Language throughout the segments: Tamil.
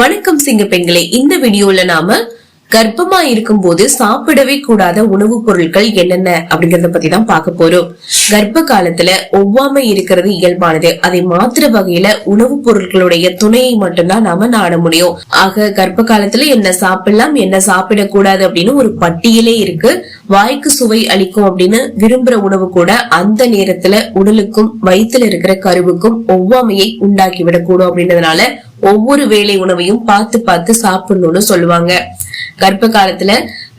வணக்கம் சிங்க பெண்களே, இந்த வீடியோல நாம கர்ப்பமா இருக்கும் போது சாப்பிடவே கூடாத உணவுப் பொருட்கள் என்னென்ன அப்படிங்கறத பத்தி தான் பார்க்க போறோம். கர்ப்ப காலத்துல ஒவ்வாமை இருக்கிறது இயல்பானது. அதை மாத்திர வகையில உணவுப் பொருட்களுடைய துணையை மட்டும்தான் நாம நாட முடியும். ஆக கர்ப்ப காலத்துல என்ன சாப்பிடலாம், என்ன சாப்பிடக்கூடாது அப்படின்னு ஒரு பட்டியலே இருக்கு. வாய்க்கு சுவை அளிக்கும் அப்படின்னு விரும்புற உணவு கூட அந்த நேரத்துல உடலுக்கும் வயிற்றுல இருக்கிற கருவுக்கும் ஒவ்வாமையை உண்டாக்கி விடக்கூடும். அப்படின்றதுனால ஒவ்வொரு வேளை உணவையும் பார்த்து பார்த்து சாப்பிடணும்னு சொல்லுவாங்க. கர்ப்ப காலத்துல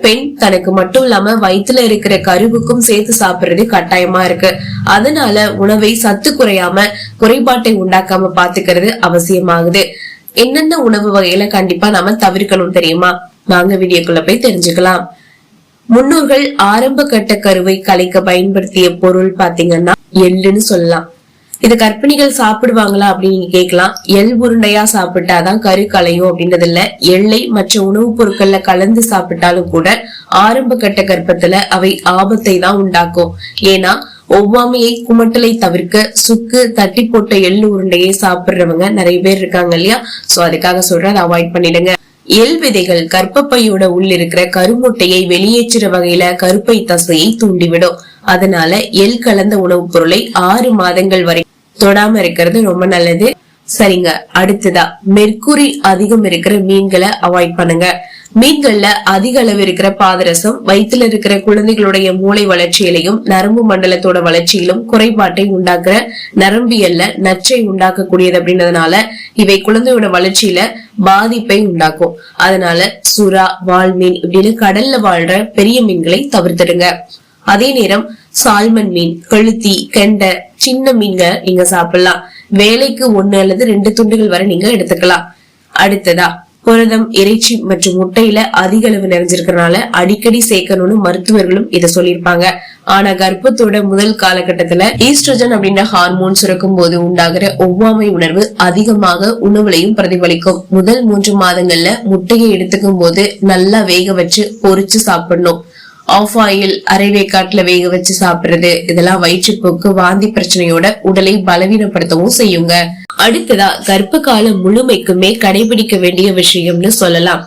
பெண் தனக்கு மட்டும் இல்லாம வயிற்றுல இருக்கிற கருவுக்கும் சேர்த்து சாப்பிடுறது கட்டாயமா இருக்கு. அதனால உணவை சத்து குறையாம குறைபாட்டை உண்டாக்காம பாத்துக்கிறது அவசியமாகுது. என்னென்ன உணவு வகையில கண்டிப்பா நாம தவிர்க்கணும் தெரியுமா? நாங்க வீடியோக்குள்ள போய் தெரிஞ்சுக்கலாம். முன்னோர்கள் ஆரம்ப கட்ட கருவை கலைக்க பயன்படுத்திய பொருள் பாத்தீங்கன்னா எள்ளுன்னு சொல்லலாம். இது கர்ப்பிணிகள் சாப்பிடுவாங்களா அப்படின்னு நீங்க கேட்கலாம். எள் உருண்டையா சாப்பிட்டாதான் கரு கலையும் அப்படின்றது இல்ல. எள்ளை மற்ற உணவுப் பொருட்கள்ல கலந்து சாப்பிட்டாலும் கூட ஆரம்ப கட்ட கர்ப்பத்துல அவை ஆபத்தை தான் உண்டாக்கும். ஏன்னா ஒவ்வாமையை குமட்டலை தவிர்க்க சுக்கு தட்டி போட்ட எள்ளு உருண்டையை சாப்பிடுறவங்க நிறைய பேர் இருக்காங்க இல்லையா? சோ அதுக்காக சொல்ற அதை அவாய்ட் பண்ணிடுங்க. எள் விதைகள் கர்ப்பப்பையோட உள்ள இருக்கிற கருமுட்டையை வெளியேற்றுற வகையில கருப்பை தசையை தூண்டிவிடும். அதனால எள் கலந்த உணவுப் பொருளை 6 மாதங்கள் வரை தொடாம இருக்கிறது ரொம்ப நல்லது. சரிங்க, அடுத்ததா மெர்க்குரி அதிகம் இருக்கிற மீன்களை அவாய்ட் பண்ணுங்க. மீன்கள்ல அதிக அளவு இருக்கிற பாதரசம் வயிற்றுல இருக்கிற குழந்தைகளுடைய மூளை வளர்ச்சியிலையும் நரம்பு மண்டலத்தோட வளர்ச்சியிலும் குறைபாட்டை உண்டாக்குற நரம்பியல்ல நச்சை உண்டாக்கக்கூடியது அப்படின்றதுனால இவை குழந்தையோட வளர்ச்சியில பாதிப்பை உண்டாக்கும். அதனால சுறா, வால்மீன் இப்படின்னு கடல்ல வாழ்ற பெரிய மீன்களை தவிர்த்துடுங்க. அதே நேரம் சால்மன் மீன், கெளுத்தி, கெண்டை, சின்ன மீன்களை நீங்க சாப்பிடலாம். வேலைக்கு 1 அல்லது 2 துண்டுகள் வரை நீங்க எடுத்துக்கலாம். அடுத்ததா புரதம், இறைச்சி மற்றும் முட்டையில அதிக அளவு நிறைஞ்சிருக்கிறதுனால அடிக்கடி சேர்க்கணும்னு மருத்துவர்களும் இதை சொல்லியிருப்பாங்க. ஆனா கர்ப்பத்தோட முதல் காலகட்டத்துல ஈஸ்ட்ரோஜன் அப்படின்ற ஹார்மோன் சுரக்கும் போது உண்டாகிற ஒவ்வாமை உணர்வு அதிகமாக உணவுலையும் பிரதிபலிக்கும். முதல் 3 மாதங்கள்ல முட்டையை எடுத்துக்கும் போது நல்லா வேக வச்சு பொரிச்சு சாப்பிடணும். ஆஃப் ஆயில், அரைவேக்காட்டுல வேக வச்சு சாப்பிடுறது இதெல்லாம் வயிற்றுப்போக்கு, வாந்தி பிரச்சனையோட உடலை பலவீனப்படுத்தவும் செய்யுங்க. அடுத்ததா கர்ப்ப காலம் முழுமைக்குமே கடைபிடிக்க வேண்டிய விஷயம்னு சொல்லலாம்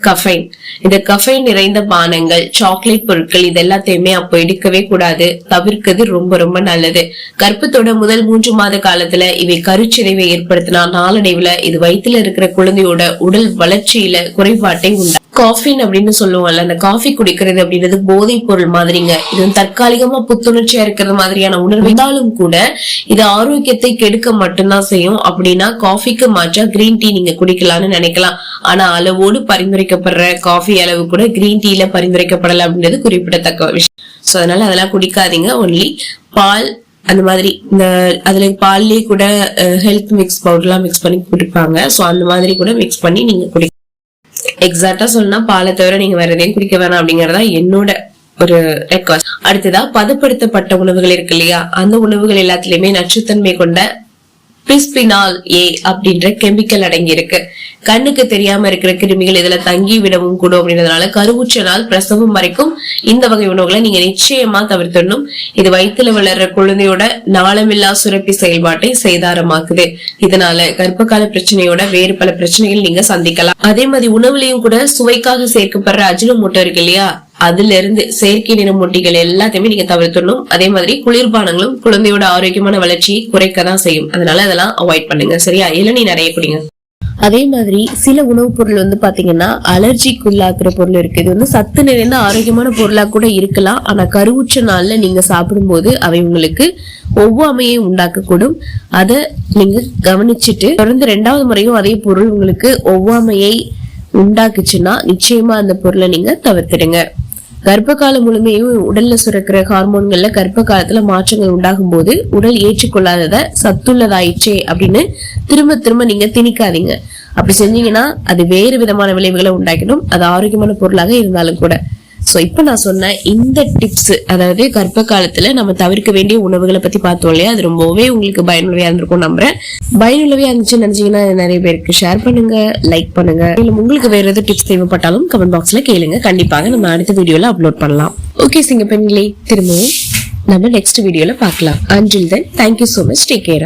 கஃபைன். இந்த கஃபைன் நிறைந்த பானங்கள், சாக்லேட் பொருட்கள் இது எல்லாத்தையுமே அப்போ எடுக்கவே கூடாது. தவிர்க்கிறது ரொம்ப ரொம்ப நல்லது. கர்ப்பத்தோட முதல் 3 மாத காலத்துல இவை கருச்சிதைவை ஏற்படுத்தினா நாளடைவுல இது வயிற்றுல இருக்கிற குழந்தையோட உடல் வளர்ச்சியில குறைபாட்டை உண்டா. காஃபின் அப்படின்னு சொல்லுவோம்ல, அந்த காஃபி குடிக்கிறது அப்படின்றது போதைப் பொருள் மாதிரிங்க. இது தற்காலிகமா புத்துணர்ச்சியா இருக்கிறது மாதிரியான உணர்வு இருந்தாலும் கூட இது ஆரோக்கியத்தை கெடுக்க மட்டும்தான் செய்யும். அப்படின்னா காஃபிக்கு மாற்றா கிரீன் டீ நீங்க குடிக்கலாம்னு நினைக்கலாம். ஆனா அளவோடு பரிந்துரைக்கப்படுற காஃபி அளவு கூட கிரீன் டீல பரிந்துரைக்கப்படல அப்படின்றது குறிப்பிடத்தக்க விஷயம். சோ அதனால அதெல்லாம் குடிக்காதீங்க. ஒன்லி பால் அந்த மாதிரி இந்த அதுல பால்லயே கூட ஹெல்த் மிக்ஸ் பவுடர் எல்லாம் மிக்ஸ் பண்ணி குடிப்பாங்க. சோ அந்த மாதிரி கூட மிக்ஸ் பண்ணி நீங்க குடி. எக்ஸாக்டா சொன்னா பாலை தவிர நீங்க வேற எதையும் குடிக்க வேணாம் அப்படிங்கறதா என்னோட ஒரு ரெக்வஸ்ட். அடுத்ததா பதப்படுத்தப்பட்ட உணவுகள் இருக்கு இல்லையா, அந்த உணவுகள் எல்லாத்துலயுமே நச்சுத்தன்மை கொண்ட பிஸ்பினால் ஏ அப்படின்ற கெமிக்கல் அடங்கி இருக்கு. கண்ணுக்கு தெரியாம இருக்கிற கிருமிகள் இதுல தங்கி விடவும் கூடும். அப்படின்றதுனால கருவுற்ற நாள் பிரசவம் வரைக்கும் இந்த வகை உணவுகளை நீங்க நிச்சயமா தவிர்த்திடணும். இது வயிற்றுல வளர்ற குழந்தையோட நாளமில்லா சுரப்பி செயல்பாட்டை சேதாரமாக்குது. இதனால கர்ப்பகால பிரச்சனையோட வேறு பல பிரச்சனைகள் நீங்க சந்திக்கலாம். அதே மாதிரி உணவுலையும் கூட சுவைக்காக சேர்க்கப்படுற அஜினோமோட்டோ இருக்கு இல்லையா, அதுல இருந்து செயற்கை நிறமூட்டிகள் எல்லாத்தையுமே நீங்க தவிர்த்துடணும். அதே மாதிரி குளிர்பானங்களும் குழந்தையோட ஆரோக்கியமான வளர்ச்சியை குறைக்கதான் செய்யும். அதனால அதெல்லாம் அவாய்ட் பண்ணுங்க. சரியா? இளநீ நிறைய குடிங்க. அதே மாதிரி சில உணவுப் பொருள் பாத்தீங்கன்னா அலர்ஜிக்குள்ளாக்குற பொருள் இருக்கு. இது சத்து நிறைந்த ஆரோக்கியமான பொருளா கூட இருக்கலாம். ஆனா கருவுற்ற நாள்ல நீங்க சாப்பிடும் போது அவை உங்களுக்கு ஒவ்வாமையை உண்டாக்கக்கூடும். அத நீங்க கவனிச்சுட்டு தொடர்ந்து 2வது முறையும் அதே பொருள் உங்களுக்கு ஒவ்வாமையை உண்டாக்குச்சுன்னா நிச்சயமா அந்த பொருளை நீங்க தவிர்த்திடுங்க. கர்ப்ப காலம் முழுமையும் உடல்ல சுரக்கிற ஹார்மோன்கள்ல கர்ப்ப காலத்துல மாற்றங்கள் உண்டாகும் போது உடல் ஏற்றுக்கொள்ளாதத சத்துள்ளதாயிற்றே அப்படின்னு திரும்ப திரும்ப நீங்க திணிக்காதீங்க. அப்படி செஞ்சீங்கன்னா அது வேறு விதமான விளைவுகளை உண்டாக்கிடும், அது ஆரோக்கியமான பொருளாக இருந்தாலும் கூட. சோ இப்ப நான் சொன்ன இந்த டிப்ஸ், அதாவது கர்ப்ப காலத்துல நம்ம தவிர்க்க வேண்டிய உணவுகளை பத்தி பார்த்தோம் இல்லையா, அது ரொம்பவே உங்களுக்கு பயனுள்ளவையா இருந்திருக்கும் நம்புறேன். பயனுள்ளவையா இருந்துச்சு நினைச்சீங்கன்னா நிறைய பேருக்கு ஷேர் பண்ணுங்க, லைக் பண்ணுங்க. இல்ல உங்களுக்கு வேற ஏதாவது டிப்ஸ் தேவைப்பட்டாலும் கமெண்ட் பாக்ஸ்ல கேளுங்க. கண்டிப்பாக நம்ம அடுத்த வீடியோல அப்லோட் பண்ணலாம். ஓகே சிங்க பெண்களே, திரும்பவும் நம்ம நெக்ஸ்ட் வீடியோல பார்க்கலாம். Until then, thank you so much. Take care.